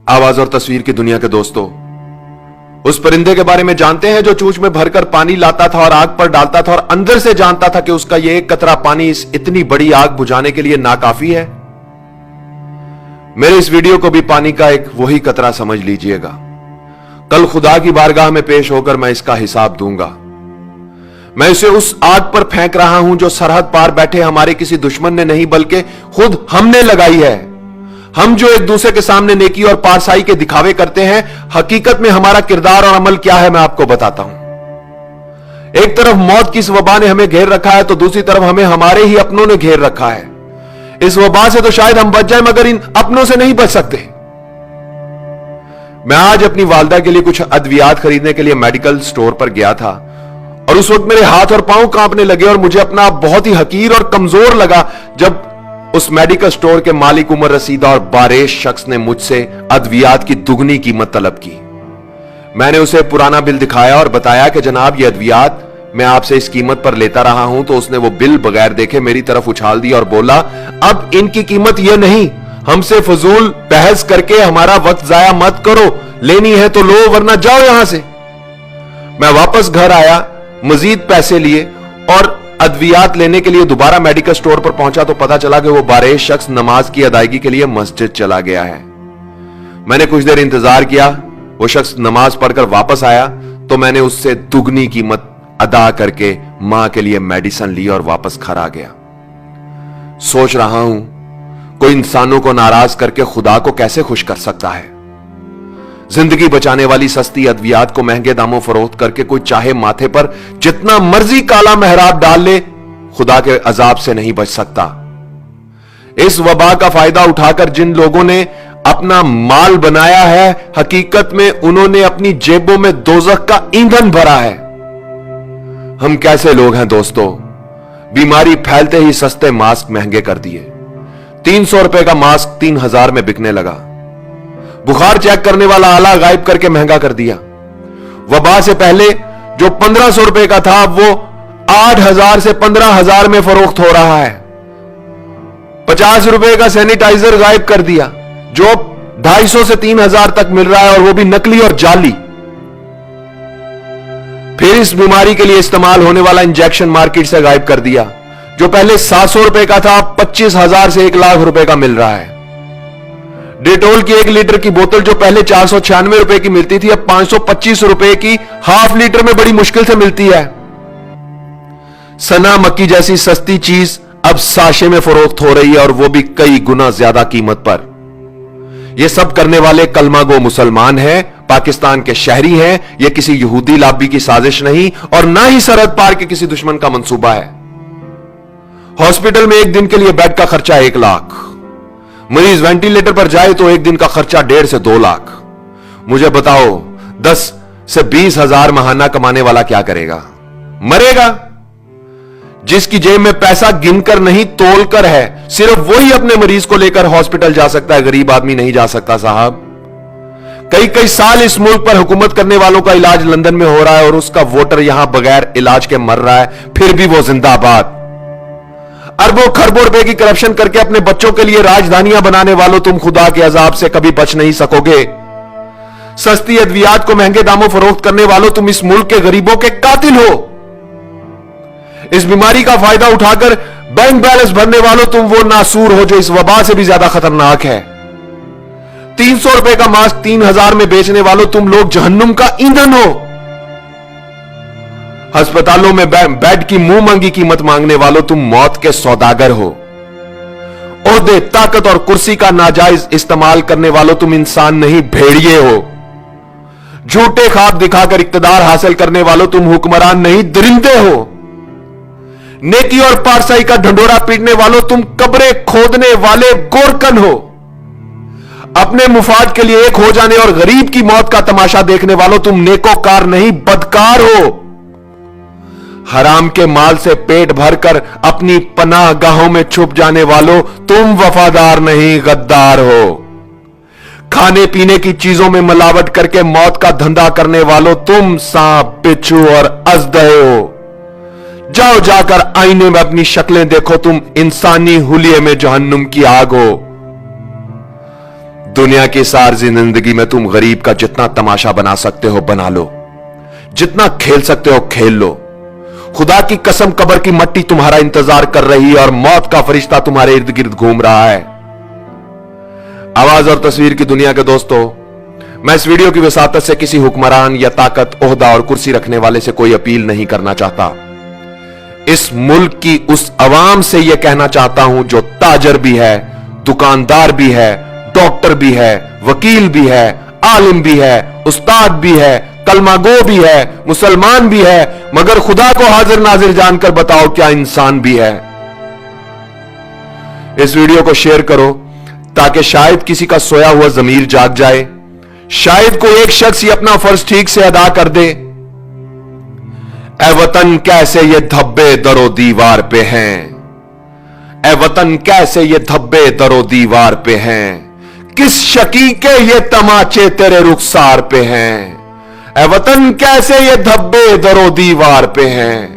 आवाज और तस्वीर की दुनिया के दोस्तों, उस परिंदे के बारे में जानते हैं जो चूंच में भरकर पानी लाता था और आग पर डालता था और अंदर से जानता था कि उसका यह एक कतरा पानी इस इतनी बड़ी आग बुझाने के लिए नाकाफी है। मेरे इस वीडियो को भी पानी का एक वही कतरा समझ लीजिएगा। कल खुदा की बारगाह में पेश होकर मैं इसका हिसाब दूंगा। मैं इसे उस आग पर फेंक रहा हूं जो सरहद पार बैठे हमारे किसी दुश्मन ने नहीं बल्कि खुद हमने लगाई है। हम जो एक दूसरे के सामने नेकी और पारसाई के दिखावे करते हैं, हकीकत में हमारा किरदार और अमल क्या है मैं आपको बताता हूं। एक तरफ मौत की इस वबा ने हमें घेर रखा है तो दूसरी तरफ हमें हमारे ही अपनों ने घेर रखा है। इस वबा से तो शायद हम बच जाएं मगर इन अपनों से नहीं बच सकते। मैं आज अपनी वालदा के लिए कुछ अद्वियात खरीदने के लिए मेडिकल स्टोर पर गया था और उस वक्त मेरे हाथ और पांव कांपने लगे और मुझे अपना बहुत ही हकीर और कमजोर लगा जब उस मेडिकल स्टोर के मालिक उमर रसीदा और बारेश शख्स ने मुझसे अद्वियात की दुगनी कीमत तलब की। मैंने उसे पुराना बिल दिखाया और बताया कि जनाब ये अद्वियात मैं आपसे इस कीमत पर लेता रहा हूं। तो उसने वो बिल बगैर देखे मेरी तरफ उछाल दिया और बोला, अब इनकी कीमत यह नहीं, हमसे फजूल बहस करके हमारा वक्त जाया मत करो, लेनी है तो लो वरना जाओ यहां से। मैं वापस घर आया, मजीद पैसे लिए और अद्वियात लेने के लिए दोबारा मेडिकल स्टोर पर पहुंचा तो पता चला कि वो बारेश शख्स नमाज की अदायगी के लिए मस्जिद चला गया है। मैंने कुछ देर इंतजार किया, वो शख्स नमाज पढ़कर वापस आया तो मैंने उससे दुगनी कीमत अदा करके मां के लिए मेडिसिन ली और वापस घर आ गया। सोच रहा हूं कोई इंसानों को नाराज करके खुदा को कैसे खुश कर सकता है। जिंदगी बचाने वाली सस्ती अद्वियात को महंगे दामों फरोख्त करके कोई चाहे माथे पर जितना मर्जी काला मेहराब डाल ले, खुदा के अजाब से नहीं बच सकता। इस वबा का फायदा उठाकर जिन लोगों ने अपना माल बनाया है, हकीकत में उन्होंने अपनी जेबों में दोजख का ईंधन भरा है। हम कैसे लोग हैं दोस्तों, बीमारी फैलते ही सस्ते मास्क महंगे कर दिए। 300 रुपए का मास्क 3000 में बिकने लगा। बुखार चेक करने वाला आला गायब करके महंगा कर दिया। वबा से पहले जो 1500 रुपए का था वो 8000 से 15000 में फरोख्त हो रहा है। 50 रुपए का सैनिटाइजर गायब कर दिया जो 250 से 3000 तक मिल रहा है और वो भी नकली और जाली। फिर इस बीमारी के लिए इस्तेमाल होने वाला इंजेक्शन मार्केट से गायब कर दिया जो पहले 700 रुपए का था, 25,000 से 1 लाख रुपए का मिल रहा है। डेटोल की 1 लीटर की बोतल जो पहले 496 रुपए की मिलती थी अब 525 रुपए की हाफ लीटर में बड़ी मुश्किल से मिलती है। सना मक्की जैसी सस्ती चीज अब साशे में फरोख्त हो रही है और वो भी कई गुना ज्यादा कीमत पर। ये सब करने वाले कलमा गो मुसलमान हैं, पाकिस्तान के शहरी हैं। यह किसी यहूदी लाबी की साजिश नहीं और ना ही सरहद पार के किसी दुश्मन का मंसूबा है। हॉस्पिटल में एक दिन के लिए बेड का खर्चा 1 लाख, मरीज वेंटिलेटर पर जाए तो एक दिन का खर्चा 1.5 से 2 लाख। मुझे बताओ 10 से 20 हजार महाना कमाने वाला क्या करेगा? मरेगा। जिसकी जेब में पैसा गिनकर नहीं तोलकर है, सिर्फ वही अपने मरीज को लेकर हॉस्पिटल जा सकता है, गरीब आदमी नहीं जा सकता साहब। कई कई साल इस मुल्क पर हुकूमत करने वालों का इलाज लंदन में हो रहा है और उसका वोटर यहां बगैर इलाज के मर रहा है, फिर भी वो जिंदाबाद। अरबों खरबों रुपए की करप्शन करके अपने बच्चों के लिए राजधानियां बनाने वालों, तुम खुदा के अजाब से कभी बच नहीं सकोगे। सस्ती अद्वियात को महंगे दामों फरोख्त करने वालों, तुम इस मुल्क के गरीबों के कातिल हो। इस बीमारी का फायदा उठाकर बैंक बैलेंस भरने वालों, तुम वो नासूर हो जो इस वबा से भी ज्यादा खतरनाक है। 300 रुपए का मास्क 3000 में बेचने वालों, तुम लोग जहन्नुम का ईंधन हो। अस्पतालों में बेड की मुंह मांगी कीमत मांगने वालों, तुम मौत के सौदागर हो। ओहदे, ताकत और कुर्सी का नाजायज इस्तेमाल करने वालों, तुम इंसान नहीं भेड़िए हो। झूठे ख्वाब दिखाकर इक्तदार हासिल करने वालों, तुम हुक्मरान नहीं दरिंदे हो। नेकी और पारसाई का ढंडोरा पीटने वालों, तुम कब्रें खोदने वाले गोरकन हो। अपने मुफाद के लिए एक हो जाने और गरीब की मौत का तमाशा देखने वालों, तुम नेकोकार नहीं बदकार हो। हराम के माल से पेट भरकर अपनी पनाह गाहों में छुप जाने वालों, तुम वफादार नहीं गद्दार हो। खाने पीने की चीजों में मिलावट करके मौत का धंधा करने वालों, तुम सांप, बिच्छू और अजदहे हो। जाओ जाकर आईने में अपनी शक्लें देखो, तुम इंसानी हुलिये में जहन्नुम की आग हो। दुनिया की सारी जिंदगी में तुम गरीब का जितना तमाशा बना सकते हो बना लो, जितना खेल सकते हो खेल लो। खुदा की कसम कब्र की मट्टी तुम्हारा इंतजार कर रही है और मौत का फरिश्ता तुम्हारे इर्द गिर्द घूम रहा है। आवाज और तस्वीर की दुनिया के दोस्तों, मैं इस वीडियो की वसातत से किसी हुक्मरान या ताकत, ओहदा और कुर्सी रखने वाले से कोई अपील नहीं करना चाहता। इस मुल्क की उस अवाम से यह कहना चाहता हूं जो ताजर भी है, दुकानदार भी है, डॉक्टर भी है, वकील भी है, आलिम भी है, उस्ताद भी है, कलमागो भी है, मुसलमान भी है, मगर खुदा को हाजिर नाजिर जानकर बताओ क्या इंसान भी है। इस वीडियो को शेयर करो ताकि शायद किसी का सोया हुआ जमीर जाग जाए, शायद कोई एक शख्स ही अपना फर्ज ठीक से अदा कर दे। ए वतन कैसे ये धब्बे दरो दीवार पे हैं, ए वतन कैसे ये धब्बे दरो दीवार पे हैं, किस शकी के ये तमाचे तेरे रुखसार पे हैं। ए वतन कैसे ये धब्बे दरो दीवार पे हैं।